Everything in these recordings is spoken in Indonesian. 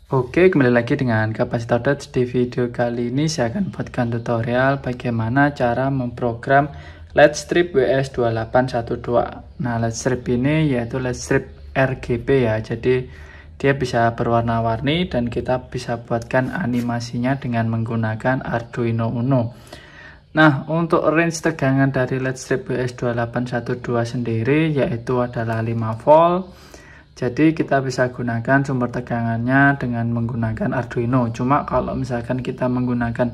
Oke, kembali lagi dengan Kapasitor Touch. Di video kali ini saya akan buatkan tutorial bagaimana cara memprogram LED strip WS2812. Nah, LED strip ini yaitu LED strip RGB ya. Jadi dia bisa berwarna-warni dan kita bisa buatkan animasinya dengan menggunakan Arduino Uno. Nah, untuk range tegangan dari LED strip WS2812 sendiri yaitu adalah 5 volt. Jadi kita bisa gunakan sumber tegangannya dengan menggunakan Arduino. Cuma kalau misalkan kita menggunakan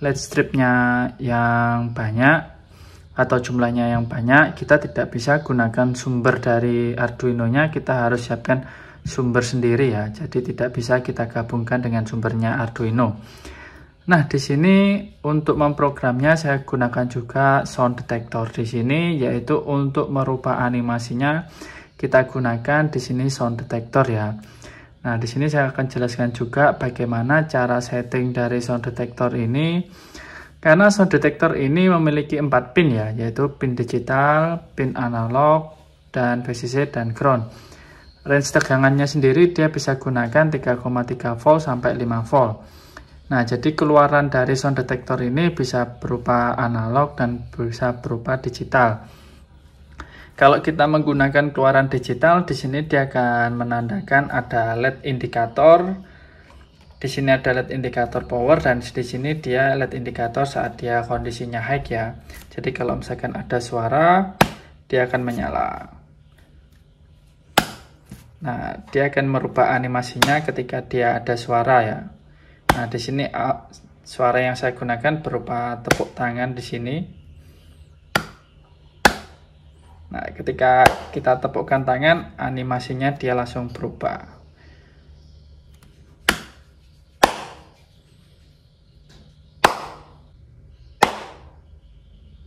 LED stripnya yang banyak atau jumlahnya yang banyak, kita tidak bisa gunakan sumber dari Arduino-nya. Kita harus siapkan sumber sendiri ya. Jadi tidak bisa kita gabungkan dengan sumbernya Arduino. Nah, di sini untuk memprogramnya saya gunakan juga sound detector di sini, yaitu untuk merubah animasinya kita gunakan di sini sound detector ya. Nah, di sini saya akan jelaskan juga bagaimana cara setting dari sound detector ini. Karena sound detector ini memiliki 4 pin ya, yaitu pin digital, pin analog, dan VCC dan ground. Range tegangannya sendiri dia bisa gunakan 3,3 volt sampai 5 volt. Nah, jadi keluaran dari sound detector ini bisa berupa analog dan bisa berupa digital. Kalau kita menggunakan keluaran digital, di sini dia akan menandakan ada LED indikator. Di sini ada LED indikator power dan di sini dia LED indikator saat dia kondisinya high ya. Jadi kalau misalkan ada suara, dia akan menyala. Nah, dia akan merubah animasinya ketika dia ada suara ya. Nah, di sini suara yang saya gunakan berupa tepuk tangan di sini. Nah, ketika kita tepukkan tangan, animasinya dia langsung berubah.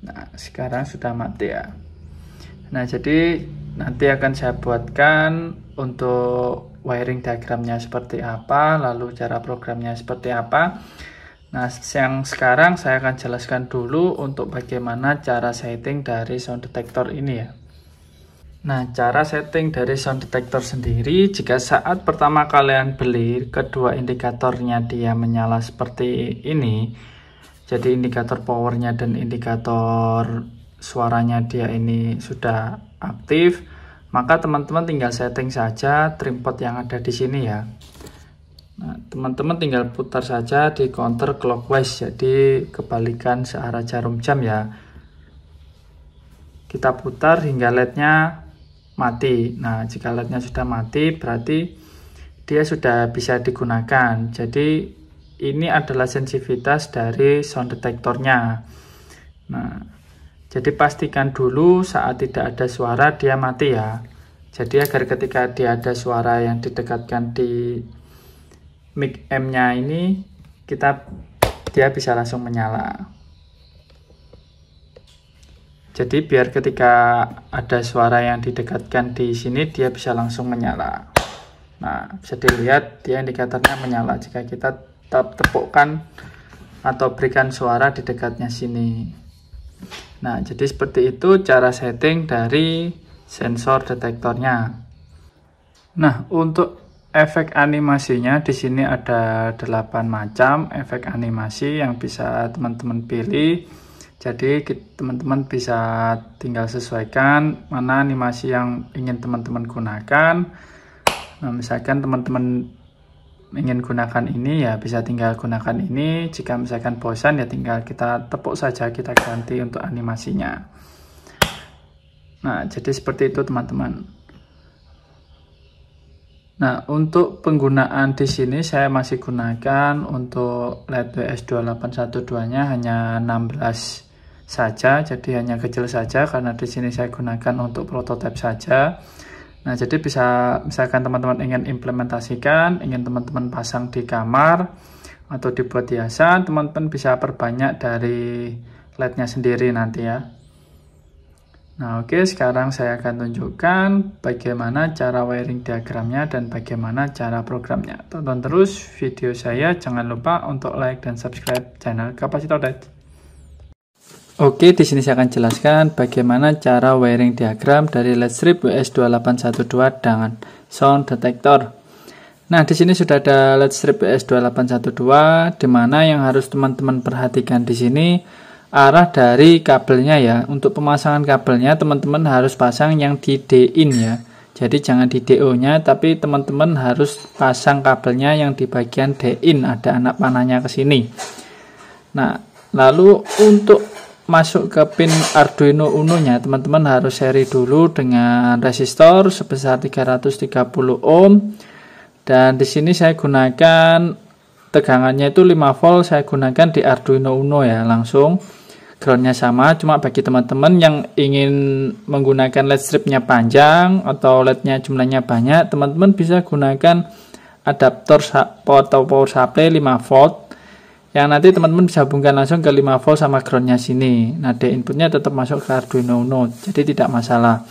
Nah, sekarang sudah mati ya. Nah, jadi nanti akan saya buatkan untuk wiring diagramnya seperti apa, lalu cara programnya seperti apa. Nah, yang sekarang saya akan jelaskan dulu untuk bagaimana cara setting dari sound detector ini ya. Nah, cara setting dari sound detector sendiri, jika saat pertama kalian beli, kedua indikatornya dia menyala seperti ini, jadi indikator powernya dan indikator suaranya dia ini sudah aktif, maka teman-teman tinggal setting saja trim pot yang ada di sini ya. Nah, teman-teman tinggal putar saja di counter clockwise, jadi kebalikan searah jarum jam ya. Kita putar hingga LED-nya mati. Nah, jika LED-nya sudah mati, berarti dia sudah bisa digunakan. Jadi, ini adalah sensitivitas dari sound detectornya. Nah, jadi pastikan dulu saat tidak ada suara dia mati ya. Jadi agar ketika dia ada suara yang didekatkan di mic M-nya ini, dia bisa langsung menyala. Jadi biar ketika ada suara yang didekatkan di sini, dia bisa langsung menyala. Nah, bisa dilihat dia indikatornya menyala jika kita tepukkan atau berikan suara di dekatnya sini. Nah, jadi seperti itu cara setting dari sensor detektornya. Nah, untuk efek animasinya di sini ada 8 macam efek animasi yang bisa teman-teman pilih. Jadi teman-teman bisa tinggal sesuaikan mana animasi yang ingin teman-teman gunakan. Nah, misalkan teman-teman ingin gunakan ini ya bisa tinggal gunakan ini. Jika misalkan bosan ya tinggal kita tepuk saja, kita ganti untuk animasinya. Nah, jadi seperti itu teman-teman. Nah, untuk penggunaan di sini saya masih gunakan untuk LED WS2812-nya hanya 16 saja, jadi hanya kecil saja karena di sini saya gunakan untuk prototipe saja. Nah, jadi bisa misalkan teman-teman ingin implementasikan, ingin teman-teman pasang di kamar atau dibuat hiasan, teman-teman bisa perbanyak dari LED-nya sendiri nanti ya. Nah, oke, sekarang saya akan tunjukkan bagaimana cara wiring diagramnya dan bagaimana cara programnya. Tonton terus video saya, jangan lupa untuk like dan subscribe channel Kapasitor Touch. Oke, di sini saya akan jelaskan bagaimana cara wiring diagram dari LED strip WS2812 dengan sound detector. Nah, di sini sudah ada LED strip WS2812, di mana yang harus teman-teman perhatikan di sini arah dari kabelnya ya. Untuk pemasangan kabelnya teman-teman harus pasang yang di D-in ya. Jadi jangan di DO-nya, tapi teman-teman harus pasang kabelnya yang di bagian D-in, ada anak panahnya ke sini. Nah, lalu untuk masuk ke pin Arduino Uno-nya, teman-teman harus seri dulu dengan resistor sebesar 330 ohm. Dan di sini saya gunakan tegangannya itu 5 volt, saya gunakan di Arduino Uno ya, langsung groundnya sama. Cuma bagi teman-teman yang ingin menggunakan LED stripnya panjang atau LED-nya jumlahnya banyak, teman-teman bisa gunakan adaptor atau power supply 5 volt yang nanti teman-teman bisa hubungkan langsung ke 5 volt sama groundnya sini. Nah, D-inputnya tetap masuk ke Arduino Uno, jadi tidak masalah.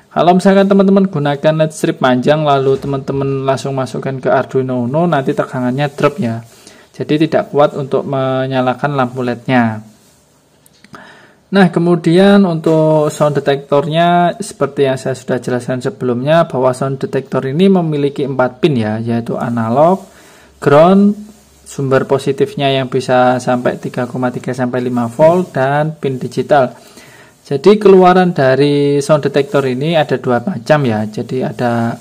Kalau misalkan teman-teman gunakan LED strip panjang lalu teman-teman langsung masukkan ke Arduino Uno, nanti tegangannya drop ya. Jadi tidak kuat untuk menyalakan lampu LED-nya. Nah, kemudian untuk sound detektornya seperti yang saya sudah jelaskan sebelumnya, bahwa sound detektor ini memiliki 4 pin ya, yaitu analog, ground, sumber positifnya yang bisa sampai 3,3 sampai 5 volt, dan pin digital. Jadi keluaran dari sound detector ini ada 2 macam ya. Jadi ada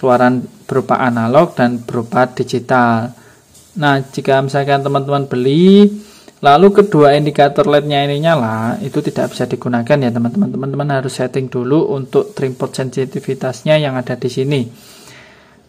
keluaran berupa analog dan berupa digital. Nah, jika misalkan teman-teman beli lalu kedua indikator LED-nya ini nyala, itu tidak bisa digunakan ya teman-teman. Teman-teman harus setting dulu untuk trim port sensitivitasnya yang ada di sini.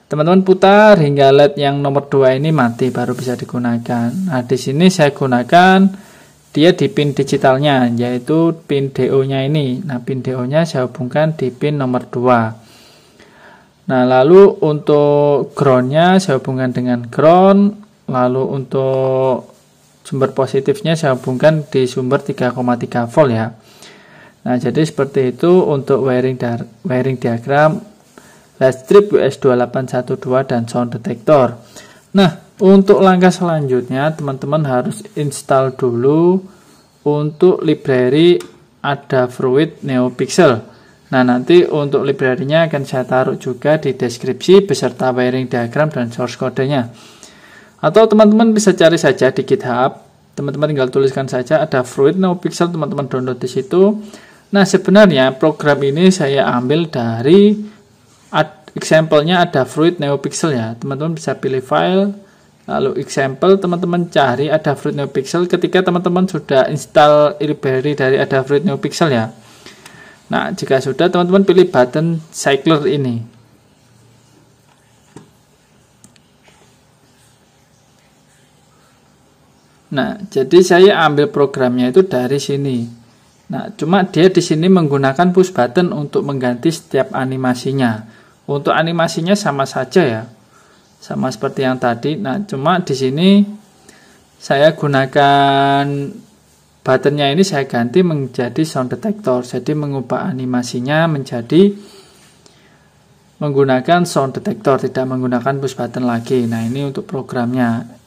Teman-teman putar hingga LED yang nomor 2 ini mati baru bisa digunakan. Nah, di sini saya gunakan dia di pin digitalnya, yaitu pin DO-nya ini. Nah, pin DO-nya saya hubungkan di pin nomor 2. Nah, lalu untuk ground-nya saya hubungkan dengan ground. Lalu untuk sumber positifnya saya hubungkan di sumber 3,3 volt ya. Nah, jadi seperti itu untuk wiring diagram LED strip WS2812 dan sound detector. Nah, untuk langkah selanjutnya teman-teman harus install dulu untuk library Adafruit NeoPixel. Nah, nanti untuk library-nya akan saya taruh juga di deskripsi beserta wiring diagram dan source kodenya. Atau teman-teman bisa cari saja di GitHub. Teman-teman tinggal tuliskan saja Adafruit NeoPixel, teman-teman download di situ. Nah, sebenarnya program ini saya ambil dari example-nya Adafruit NeoPixel ya. Teman-teman bisa pilih file, lalu example, teman-teman cari Adafruit NeoPixel ketika teman-teman sudah install library dari Adafruit NeoPixel ya. Nah, jika sudah, teman-teman pilih button cycler ini. Nah, jadi saya ambil programnya itu dari sini. Nah, cuma dia di sini menggunakan push button untuk mengganti setiap animasinya. Untuk animasinya sama saja ya. Sama seperti yang tadi. Nah, cuma di sini saya gunakan buttonnya ini saya ganti menjadi sound detector. Jadi mengubah animasinya menjadi menggunakan sound detector, tidak menggunakan push button lagi. Nah, ini untuk programnya.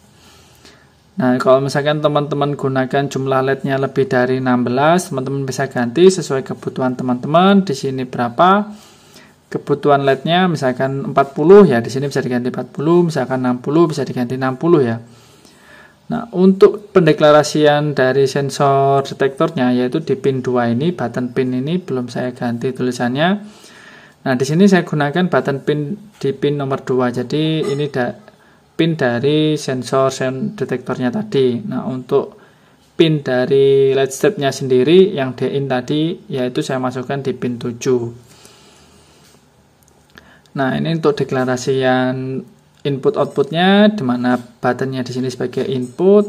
Nah, kalau misalkan teman-teman gunakan jumlah LED-nya lebih dari 16, teman-teman bisa ganti sesuai kebutuhan teman-teman. Di sini berapa kebutuhan LED-nya, misalkan 40 ya, di sini bisa diganti 40, misalkan 60 bisa diganti 60 ya. Nah, untuk pendeklarasian dari sensor detektornya yaitu di pin 2 ini, button pin ini belum saya ganti tulisannya. Nah, di sini saya gunakan button pin di pin nomor 2. Jadi ini pin dari sensor detektornya tadi. Nah, untuk pin dari LED strip-nya sendiri yang D-in tadi yaitu saya masukkan di pin 7. Nah, ini untuk deklarasian input outputnya, dimana buttonnya di sini sebagai input,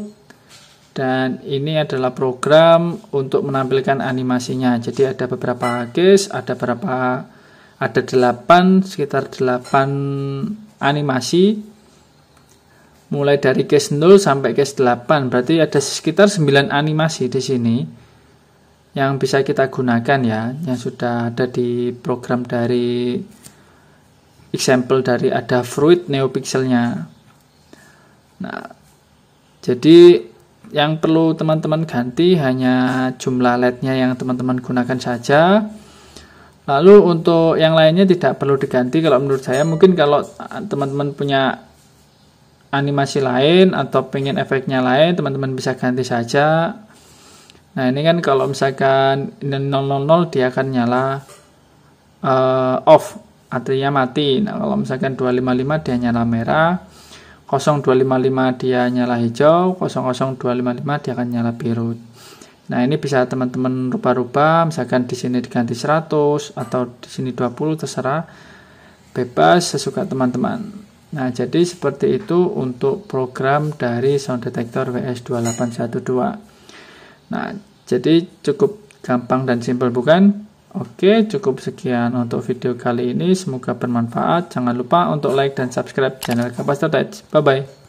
dan ini adalah program untuk menampilkan animasinya. Jadi ada beberapa case, ada 8, sekitar 8 animasi, mulai dari case 0 sampai case 8. Berarti ada sekitar 9 animasi di sini yang bisa kita gunakan ya, yang sudah ada di program dari example dari Adafruit NeoPixelnya. Nah, jadi yang perlu teman-teman ganti hanya jumlah LED-nya yang teman-teman gunakan saja. Lalu untuk yang lainnya tidak perlu diganti kalau menurut saya. Mungkin kalau teman-teman punya animasi lain atau pengen efeknya lain, teman-teman bisa ganti saja. Nah ini kan kalau misalkan 000 dia akan nyala off, artinya mati. Nah kalau misalkan 255 dia nyala merah, 0255 dia nyala hijau, 00255 dia akan nyala biru. Nah ini bisa teman-teman rubah-rubah, misalkan di sini diganti 100 atau di sini 20, terserah, bebas sesuka teman-teman. Nah jadi seperti itu untuk program dari Sound Detector WS2812. Nah jadi cukup gampang dan simpel bukan? Oke, cukup sekian untuk video kali ini, semoga bermanfaat. Jangan lupa untuk like dan subscribe channel Capacitor Tech. Bye bye.